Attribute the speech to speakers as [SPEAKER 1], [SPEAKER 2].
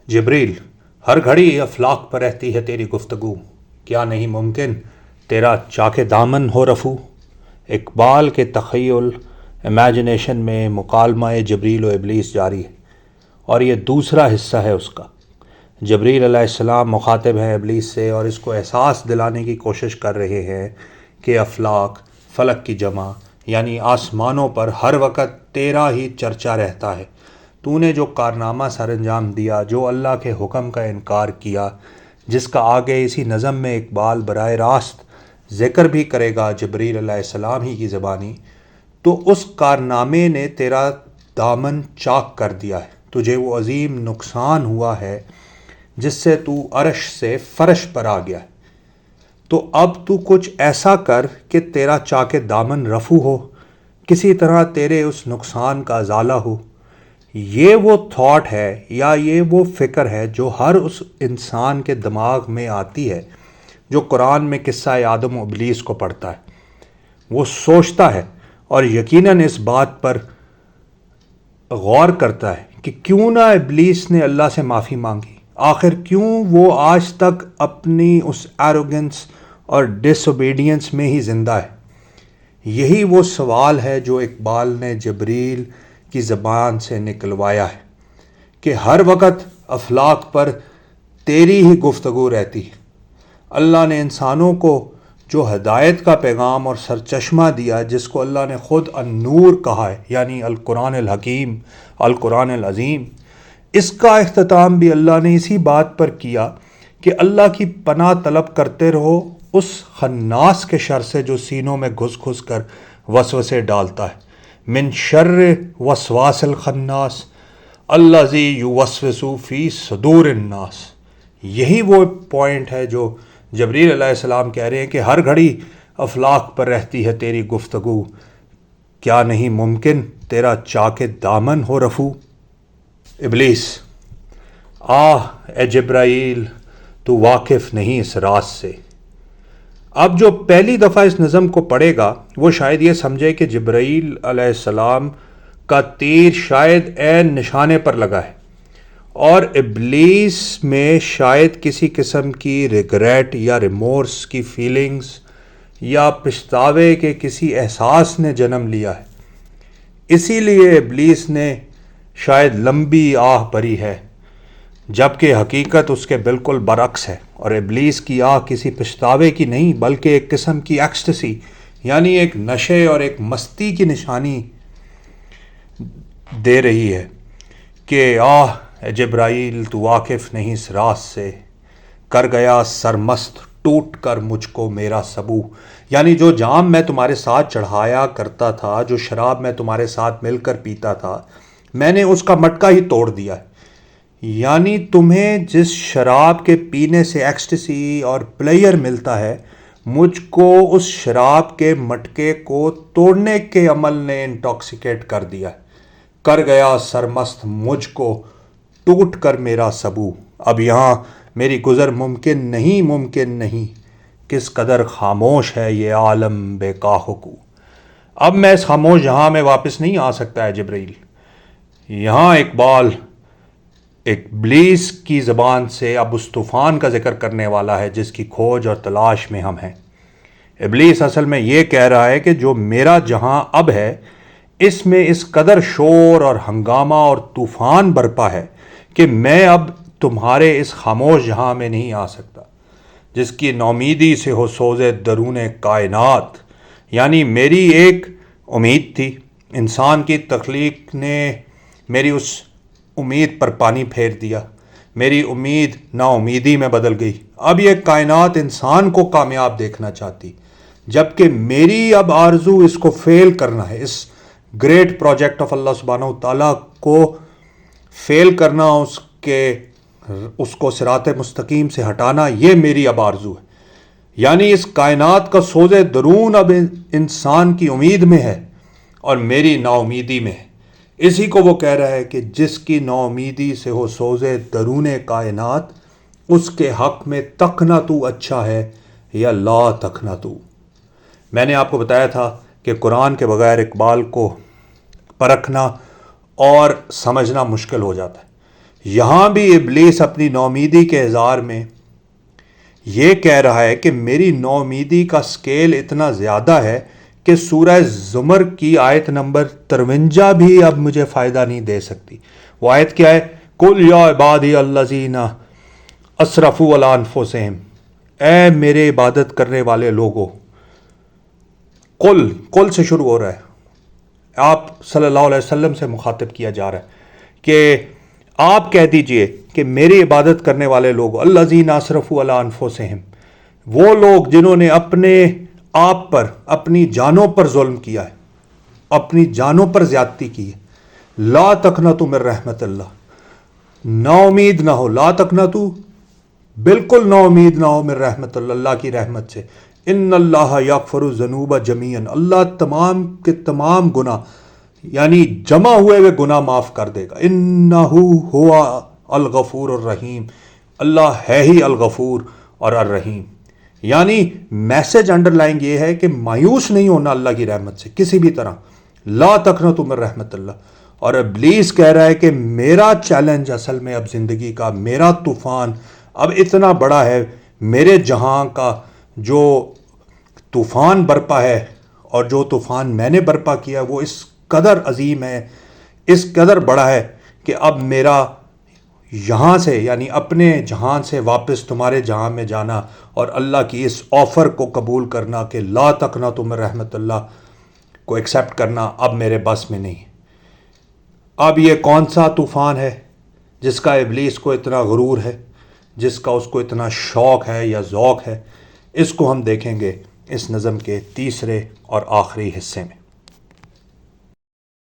[SPEAKER 1] جبریل، ہر گھڑی افلاق پر رہتی ہے تیری گفتگو، کیا نہیں ممکن تیرا چاک دامن ہو رفو؟ اقبال کے تخیل امیجنیشن میں مکالمہ جبریل و ابلیس جاری ہے، اور یہ دوسرا حصہ ہے اس کا۔ جبریل علیہ السلام مخاطب ہیں ابلیس سے اور اس کو احساس دلانے کی کوشش کر رہے ہیں کہ افلاق، فلک کی جمع یعنی آسمانوں پر ہر وقت تیرا ہی چرچا رہتا ہے۔ تو نے جو کارنامہ سر انجام دیا، جو اللہ کے حکم کا انکار کیا، جس کا آگے اسی نظم میں اقبال براہ راست ذکر بھی کرے گا جبریل علیہ السلام ہی کی زبانی، تو اس کارنامے نے تیرا دامن چاک کر دیا ہے۔ تجھے وہ عظیم نقصان ہوا ہے جس سے تو عرش سے فرش پر آ گیا ہے۔ تو اب تو کچھ ایسا کر کہ تیرا چاک دامن رفو ہو، کسی طرح تیرے اس نقصان کا ازالہ ہو۔ یہ وہ تھاٹ ہے یا یہ وہ فکر ہے جو ہر اس انسان کے دماغ میں آتی ہے جو قرآن میں قصہ آدم و ابلیس کو پڑھتا ہے۔ وہ سوچتا ہے اور یقیناً اس بات پر غور کرتا ہے کہ کیوں نہ ابلیس نے اللہ سے معافی مانگی، آخر کیوں وہ آج تک اپنی اس ایروگنس اور ڈس اوبیڈینس میں ہی زندہ ہے۔ یہی وہ سوال ہے جو اقبال نے جبریل کی زبان سے نکلوایا ہے کہ ہر وقت افلاق پر تیری ہی گفتگو رہتی ہے۔ اللہ نے انسانوں کو جو ہدایت کا پیغام اور سرچشمہ دیا، جس کو اللہ نے خود النور کہا ہے، یعنی القرآن الحکیم، القرآن العظیم، اس کا اختتام بھی اللہ نے اسی بات پر کیا کہ اللہ کی پناہ طلب کرتے رہو اس خناس کے شر سے جو سینوں میں گھس گھس کر وسوسے ڈالتا ہے۔ من شر وسواس الخناس الذی یوسوس فی صدور الناس۔ یہی وہ پوائنٹ ہے جو جبریل علیہ السلام کہہ رہے ہیں کہ ہر گھڑی افلاق پر رہتی ہے تیری گفتگو، کیا نہیں ممکن تیرا چاک دامن ہو رفو؟ ابلیس: اے جبرائیل، تو واقف نہیں اس راز سے۔ اب جو پہلی دفعہ اس نظم کو پڑھے گا وہ شاید یہ سمجھے کہ جبرائیل علیہ السلام کا تیر شاید عین نشانے پر لگا ہے، اور ابلیس میں شاید کسی قسم کی ریگریٹ یا ریمورس کی فیلنگز یا پچھتاوے کے کسی احساس نے جنم لیا ہے۔ اسی لیے ابلیس نے شاید لمبی آہ بھری ہے، جبکہ حقیقت اس کے بالکل برعکس ہے، اور ابلیس کی آہ کسی پچھتاوے کی نہیں بلکہ ایک قسم کی ایکسٹسی یعنی ایک نشے اور ایک مستی کی نشانی دے رہی ہے کہ اے جبرائیل، تو واقف نہیں اس راز سے، کر گیا سرمست ٹوٹ کر مجھ کو میرا سبو۔ یعنی جو جام میں تمہارے ساتھ چڑھایا کرتا تھا، جو شراب میں تمہارے ساتھ مل کر پیتا تھا، میں نے اس کا مٹکا ہی توڑ دیا ہے۔ یعنی تمہیں جس شراب کے پینے سے ایکسٹسی اور پلیئر ملتا ہے، مجھ کو اس شراب کے مٹکے کو توڑنے کے عمل نے انٹاکسیکیٹ کر دیا ہے۔ کر گیا سرمست مجھ کو ٹوٹ کر میرا سبو۔ اب یہاں میری گزر ممکن نہیں، کس قدر خاموش ہے یہ عالم بے کاہ کو۔ اب میں اس خاموش جہاں میں واپس نہیں آ سکتا ہے جبرائیل۔ یہاں اقبال ابلیس کی زبان سے اب اس طوفان کا ذکر کرنے والا ہے جس کی کھوج اور تلاش میں ہم ہیں۔ ابلیس اصل میں یہ کہہ رہا ہے کہ جو میرا جہاں اب ہے، اس میں اس قدر شور اور ہنگامہ اور طوفان برپا ہے کہ میں اب تمہارے اس خاموش جہاں میں نہیں آ سکتا، جس کی نومیدی سے ہو سوز درون کائنات۔ یعنی میری ایک امید تھی، انسان کی تخلیق نے میری اس امید پر پانی پھیر دیا، میری امید نا امیدی میں بدل گئی۔ اب یہ کائنات انسان کو کامیاب دیکھنا چاہتی، جبکہ میری اب آرزو اس کو فیل کرنا ہے، اس گریٹ پروجیکٹ آف اللہ سبحانہ تعالیٰ کو فیل کرنا، اس کو صراط مستقیم سے ہٹانا، یہ میری اب آرزو ہے۔ یعنی اس کائنات کا سوز درون اب انسان کی امید میں ہے اور میری نا امیدی میں ہے۔ اسی کو وہ کہہ رہا ہے کہ جس کی نا امیدی سے ہو سوز درون کائنات، اس کے حق میں تکنا تو اچھا ہے یا لا تکنا تو۔ میں نے آپ کو بتایا تھا کہ قرآن کے بغیر اقبال کو پرکھنا اور سمجھنا مشکل ہو جاتا ہے۔ یہاں بھی ابلیس اپنی نومیدی کے اظہار میں یہ کہہ رہا ہے کہ میری نومیدی کا سکیل اتنا زیادہ ہے کہ سورہ زمر کی آیت نمبر 53 بھی اب مجھے فائدہ نہیں دے سکتی۔ وہ آیت کیا ہے؟ قُلْ يَا عِبَادِيَ الَّذِينَ أَسْرَفُوا عَلَىٰ أَنفُسِهِمْ، اے میرے عبادت کرنے والے لوگوں۔ قل سے شروع ہو رہا ہے، آپ صلی اللہ علیہ وسلم سے مخاطب کیا جا رہا ہے کہ آپ کہہ دیجئے کہ میری عبادت کرنے والے لوگ الذین اسرفوا علی انفسہم، وہ لوگ جنہوں نے اپنے آپ پر، اپنی جانوں پر ظلم کیا ہے، اپنی جانوں پر زیادتی کی ہے۔ لا تقنطوا من رحمت اللہ، نا امید نہ ہو، لا تقنطوا، بالکل نا امید نہ ہو من رحمت اللہ، اللہ کی رحمت سے۔ ان اللہ یغفر الذنوب جمیعا، اللہ تمام کے تمام گناہ یعنی جمع ہوئے ہوئے گناہ معاف کر دے گا۔ انہ ہوا الغفور الرحیم، اللہ ہے ہی الغفور اور الرحیم۔ یعنی میسج انڈر لائن یہ ہے کہ مایوس نہیں ہونا اللہ کی رحمت سے کسی بھی طرح، لا تقنطوا من رحمت اللہ۔ اور ابلیس کہہ رہا ہے کہ میرا چیلنج اصل میں اب زندگی کا، میرا طوفان اب اتنا بڑا ہے، میرے جہاں کا جو طوفان برپا ہے اور جو طوفان میں نے برپا کیا وہ اس قدر عظیم ہے، اس قدر بڑا ہے کہ اب میرا یہاں سے یعنی اپنے جہان سے واپس تمہارے جہان میں جانا اور اللہ کی اس آفر کو قبول کرنا کہ لا تقنطوا من رحمت اللہ کو ایکسیپٹ کرنا اب میرے بس میں نہیں۔ اب یہ کون سا طوفان ہے جس کا ابلیس کو اتنا غرور ہے، جس کا اس کو اتنا شوق ہے یا ذوق ہے؟ اس کو ہم دیکھیں گے اس نظم کے تیسرے اور آخری حصے میں۔